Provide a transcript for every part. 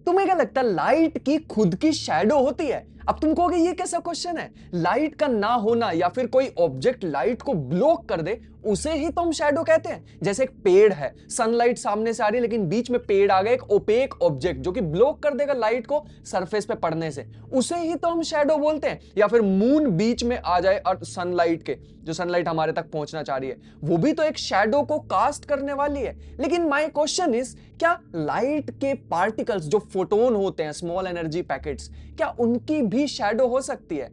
तुम्हें क्या लगता है लाइट की खुद की शैडो होती है? अब तुम कहोगे ये कैसा क्वेश्चन है? लाइट का ना होना या फिर कोई ऑब्जेक्ट लाइट को ब्लॉक कर दे उसे ही तो हम शैडो कहते हैं। जैसे एक पेड़ है, सनलाइट सामने से आ रही है लेकिन बीच में पेड़ आ गया, एक ओपेक ऑब्जेक्ट जो कि ब्लॉक कर देगा लाइट को सरफेस पे पड़ने से, उसे ही तो हम शैडो बोलते हैं। या फिर मून बीच में आ जाए और सनलाइट के, जो सनलाइट हमारे तक पहुंचना चाह रही है, वो भी तो एक शैडो को कास्ट करने वाली है। लेकिन माय क्वेश्चन इज, क्या लाइट के पार्टिकल्स जो फोटोन होते हैं, स्मॉल एनर्जी पैकेट्स, क्या उनकी भी शैडो हो सकती है?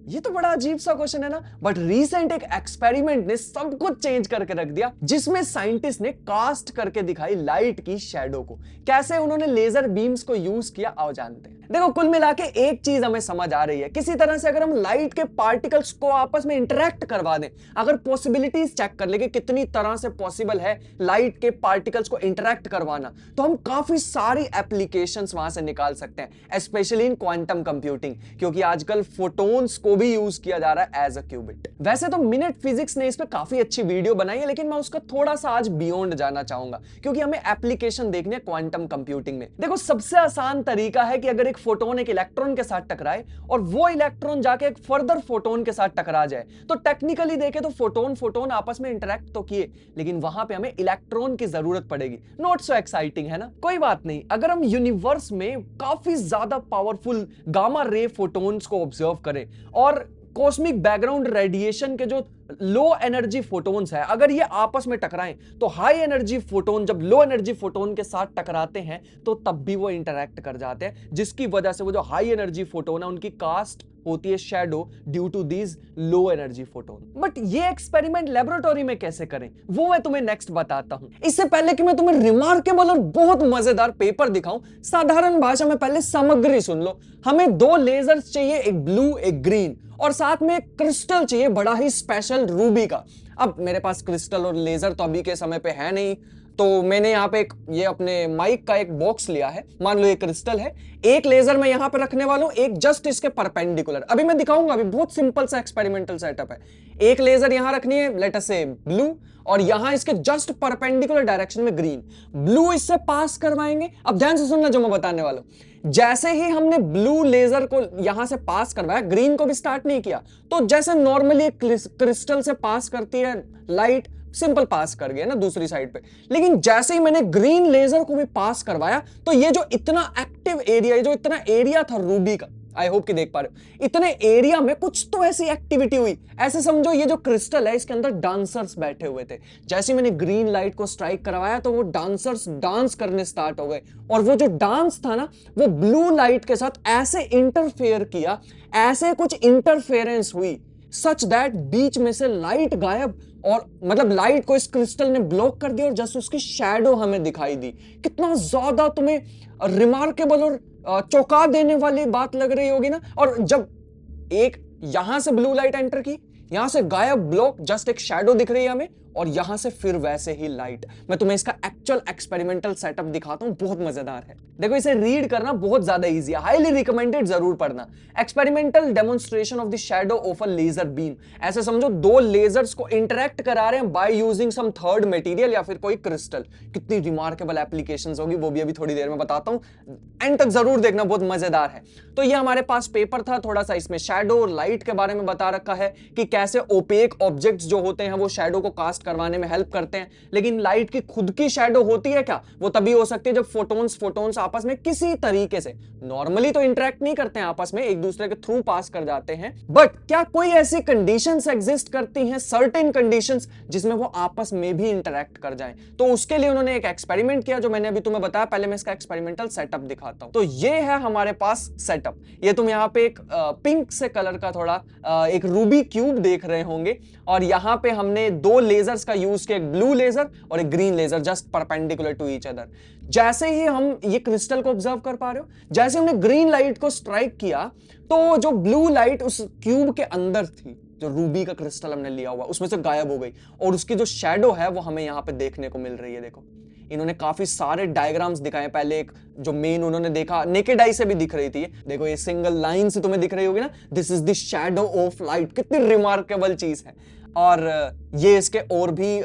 ये तो बड़ा अजीब सा क्वेश्चन है ना। बट रीसेंट एक एक्सपेरिमेंट ने सब कुछ चेंज करके रख दिया, जिसमें साइंटिस्ट ने कास्ट करके दिखाई लाइट की शैडो को। कैसे उन्होंने लेजर बीम्स को यूज किया, आओ जानते हैं। देखो, कुल मिला के एक चीज हमें समझ आ रही है, किसी तरह से अगर हम लाइट के पार्टिकल्स को आपस में इंटरेक्ट करवा दें, अगर पॉसिबिलिटीज चेक कर ले कि कितनी तरह से पॉसिबल है लाइट के पार्टिकल्स को इंटरेक्ट करवाना, तो हम काफी सारी एप्लीकेशंस वहां से निकाल सकते हैं, स्पेशली इन क्वांटम कंप्यूटिंग, क्योंकि आजकल फोटोन्स को भी यूज किया जा रहा है एज अ क्यूबिट। वैसे तो मिनट फिजिक्स ने इस पे काफी अच्छी वीडियो बनाई है, लेकिन मैं उसका थोड़ा सा आज बियॉन्ड जाना चाहूंगा, क्योंकि हमें एप्लीकेशन देखनी है क्वांटम कंप्यूटिंग में। देखो, सबसे आसान तरीका है कि अगर एक फोटोन एक इलेक्ट्रॉन के साथ टकराए और वो इलेक्ट्रॉन जाके एक फर्दर फोटोन के साथ टकरा जाए, तो टेक्निकली देखे तो फोटोन फोटोन आपस में इंटरेक्ट तो किए, लेकिन वहां पे हमें इलेक्ट्रॉन की जरूरत पड़ेगी। नॉट सो एक्साइटिंग, है ना? कोई बात नहीं, अगर हम यूनिवर्स में काफी ज्यादा पावरफुल गामा रे फोटोन्स को ऑब्जर्व करें और कॉस्मिक बैकग्राउंड रेडिएशन के जो लो एनर्जी फोटोन्स है, अगर ये आपस में टकराएं, तो हाई एनर्जी फोटोन जब लो एनर्जी फोटोन के साथ टकराते हैं तो तब भी वो इंटरैक्ट कर जाते हैं, जिसकी वजह से वो जो हाई एनर्जी फोटोन है उनकी कास्ट होती है shadow due to these low energy photon. But ये एक्सपेरिमेंट लेबोरेटरी में कैसे करें, वो मैं तुम्हें नेक्स्ट बताता हूं। इससे पहले कि मैं तुम्हें रिमार्केबल और बहुत मजेदार पेपर दिखाऊं, साधारण भाषा में पहले सामग्री सुन लो। हमें दो लेजर्स चाहिए, एक ब्लू एक ग्रीन, और साथ में एक क्रिस्टल चाहिए, बड़ा ही स्पेशल रूबी का। अब मेरे पास क्रिस्टल और लेजर तो अभी के समय पे है नहीं, तो मैंने यहाँ पे ये अपने माइक का एक बॉक्स लिया है। मान लो ये क्रिस्टल है, एक लेजर मैं यहाँ पे रखने वाला हूँ, एक जस्ट इसके परपेंडिकुलर। अभी मैं दिखाऊंगा, अभी बहुत सिंपल सा एक्सपेरिमेंटल सेटअप है। एक लेजर यहाँ रखनी है, लेट अस से ब्लू, और यहां इसके जस्ट परपेंडिकुलर डायरेक्शन में ग्रीन। ब्लू इससे पास करवाएंगे। अब ध्यान से सुनना जो मैं बताने वाला हूं। जैसे ही हमने ब्लू लेजर को यहां से पास करवाया, ग्रीन को भी स्टार्ट नहीं किया, तो जैसे नॉर्मली क्रिस्टल से पास करती है लाइट, सिंपल पास कर गया ना दूसरी साइड पे। लेकिन जैसे ही मैंने ग्रीन लेजर को भी पास करवाया, तो ये जो इतना एक्टिव एरिया, जो इतना एरिया था रूबी का, आई होप कि देख पा रहे हो, इतने एरिया में कुछ तो ऐसी एक्टिविटी हुई। ऐसे समझो ये जो क्रिस्टल है इसके अंदर डांसर्स बैठे हुए थे। जैसे मैंने ग्रीन लाइट को स्ट्राइक करवाया तो वो डांसर्स डांस करने स्टार्ट हो गए, और वो जो डांस था ना, वो ब्लू लाइट के साथ ऐसे इंटरफेयर किया, ऐसे कुछ इंटरफेरेंस हुई सच दैट बीच में से लाइट गायब, और मतलब लाइट को इस क्रिस्टल ने ब्लॉक कर दिया और जस्ट उसकी शैडो हमें दिखाई दी। कितना ज्यादा तुम्हें रिमार्केबल और चौंका देने वाली बात लग रही होगी ना। और जब एक यहां से ब्लू लाइट एंटर की, यहां से गायब, ब्लॉक, जस्ट एक शैडो दिख रही है हमें, और यहां से फिर वैसे ही लाइट। मैं तुम्हें इसका एक्चुअल एक्सपेरिमेंटल सेटअप दिखाता हूं, बहुत मजेदार है। देखो, इसे रीड करना बहुत ज्यादा इजी है, हाईली रिकमेंडेड, जरूर पढ़ना। Experimental demonstration of the shadow of a laser beam. ऐसे समझो दो लेजर्स को इंटरैक्ट करा रहे हैं by using some third material या फिर कोई क्रिस्टल। कितनी रिमार्केबल एप्लीकेशंस होगी वो भी अभी थोड़ी देर में बताता हूं, एंड तक जरूर देखना, बहुत मजेदार है। तो ये हमारे पास पेपर था, थोड़ा सा इसमें शैडो और लाइट के बारे में बता रखा है कि कैसे ओपेक ऑब्जेक्ट्स जो होते हैं वो शैडो को कास्ट करवाने में हेल्प करते हैं। लेकिन लाइट की खुद की शैडो होती है क्या? वो तभी हो सकती है जब फोटोन्स आपस में किसी तरीके से, नॉर्मली तो इंटरेक्ट नहीं करते हैं आपस में, एक दूसरे के थ्रू पास कर जाते हैं। बट क्या कोई ऐसी कंडीशंस एग्जिस्ट करती हैं, सर्टेन कंडीशंस, जिसमें वो आपस में भी इंटरेक्ट कर जाएं? तो उसके लिए उन्होंने एक एक्सपेरिमेंट किया जो मैंने अभी तुम्हें बताया। पहले मैं इसका एक्सपेरिमेंटल सेटअप दिखाता हूं। तो ये है हमारे पास सेटअप। ये तुम यहाँ पे एक पिंक से कलर का थोड़ा एक रूबी क्यूब देख रहे होंगे, और यहां पे हमने दो लेजर्स का यूज किया, एक ब्लू लेजर और एक green laser, just perpendicular to each other. जैसे ही हम ये क्रिस्टल को ऑब्जर्व कर पा रहे हो, जैसे हमने ग्रीन लाइट को स्ट्राइक किया, तो जो ब्लू लाइट उस क्यूब के अंदर थी, जो रूबी का क्रिस्टल हमने लिया हुआ, उसमें से गायब हो गई, और उसकी जो शैडो है वो हमें यहां पे देखने को मिल रही है। देखो, इन्होंने काफी सारे डायग्राम्स दिखाए। पहले एक जो मेन उन्होंने देखा, नेकेड आई से भी दिख रही थी। देखो, ये सिंगल लाइन से तुम्हें दिख रही होगी ना, this is the shadow of light. कितनी रिमार्केबल चीज है। और ये इसके और भी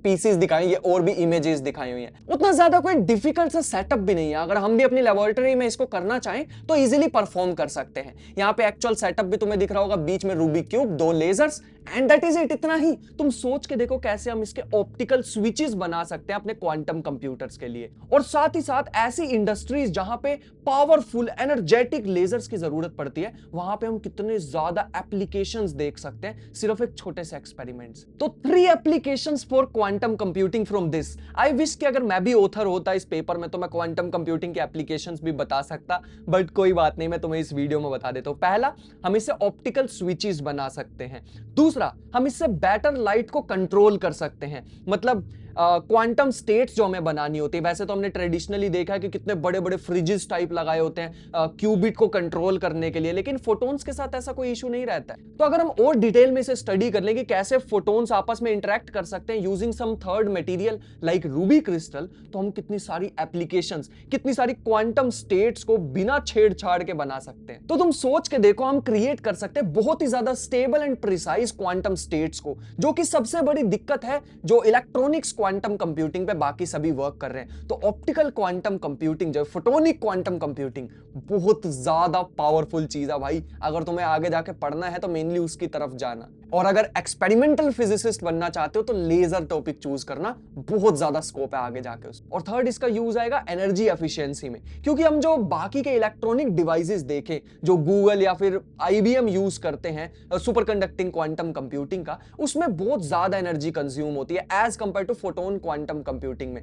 पीसीस दिखाए, ये और भी इमेजेस दिखाई हुई हैं। उतना ज्यादा कोई डिफिकल्ट सा सेटअप भी नहीं है। अगर हम भी अपनी लेबोरेटरी में इसको करना चाहें तो इजीली परफॉर्म कर सकते हैं। यहाँ पे एक्चुअल सेटअप भी तुम्हें दिख रहा होगा, बीच में Rubik cube, 2 lasers, and that is it. इतना ही। तुम सोच के देखो कैसे हम इसके ऑप्टिकल स्विचेस बना सकते हैं अपने क्वांटम कंप्यूटर्स के लिए। और साथ ही साथ ऐसी इंडस्ट्रीज जहां पे पावरफुल एनर्जेटिक लेजर्स की जरूरत पड़ती है, वहां पे हम कितने ज्यादा एप्लीकेशंस देख सकते हैं सिर्फ एक छोटे से एक्सपेरिमेंट से। तो 3 applications for quantum computing from this. I wish कि अगर मैं भी ऑथर होता इस पेपर में तो मैं क्वांटम कंप्यूटिंग के एप्लीकेशंस भी बता सकता, बट कोई बात नहीं, मैं तुम्हें इस वीडियो में बता देता हूं। पहला, हम इससे ऑप्टिकल स्विचेस बना सकते हैं। दूसरा, हम इससे बेटर लाइट को कंट्रोल कर सकते हैं। मतलब क्वांटम स्टेट्स जो हमें बनानी होती है, वैसे तो हमने ट्रेडिशनली देखा है कि कितने बड़े बड़े फ्रिजेस टाइप लगाए होते हैं क्यूबिट को कंट्रोल करने के लिए, लेकिन फोटॉन्स के साथ ऐसा कोई इशू नहीं रहता है। तो अगर हम और डिटेल में इसे स्टडी कर लें कि कैसे फोटॉन्स आपस में इंटरेक्ट कर सकते हैं using some third material like ruby crystal, तो हम कितनी सारी एप्लीकेशंस, कितनी सारी क्वांटम स्टेट्स को बिना छेड़छाड़ के बना सकते हैं। तो तुम सोच के देखो, हम क्रिएट कर सकते हैं बहुत ही ज्यादा stable and precise quantum states को, जो कि सबसे बड़ी दिक्कत है जो इलेक्ट्रॉनिक्स क्वांटम कंप्यूटिंग पे बाकी सभी वर्क कर रहे हैं। तो ऑप्टिकल क्वांटम कंप्यूटिंग जो फोटोनिक क्वांटम कंप्यूटिंग बहुत ज्यादा पावरफुल चीज है भाई। अगर तुम्हें आगे जाके पढ़ना है तो मेनली उसकी तरफ जाना, और अगर एक्सपेरिमेंटल फिजिसिस्ट बनना चाहते हो तो लेजर टॉपिक चूज करना, बहुत ज्यादा स्कोप है आगे जाके उसमें। और थर्ड, इसका यूज आएगा एनर्जी एफिशिएंसी में, क्योंकि हम जो बाकी के इलेक्ट्रॉनिक डिवाइसेस देखें जो गूगल या फिर आईबीएम यूज करते हैं सुपर कंडक्टिंग क्वांटम कंप्यूटिंग का, उसमें बहुत ज्यादा एनर्जी कंज्यूम होती है as compared to photon quantum computing में।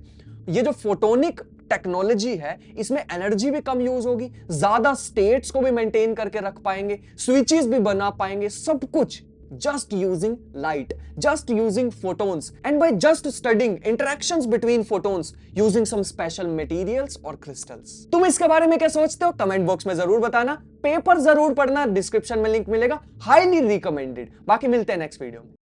ये जो फोटोनिक टेक्नोलॉजी है, इसमें एनर्जी भी कम यूज होगी, ज्यादा स्टेट्स को भी मेंटेन करके रख पाएंगे, स्विचेस भी बना पाएंगे, सब कुछ just using light, just using photons, and by just studying interactions between photons using some special materials or crystals। तुम इसके बारे में क्या सोचते हो कमेंट बॉक्स में जरूर बताना। पेपर जरूर पढ़ना, डिस्क्रिप्शन में लिंक मिलेगा, हाईली रिकमेंडेड। बाकी मिलते हैं नेक्स्ट वीडियो में।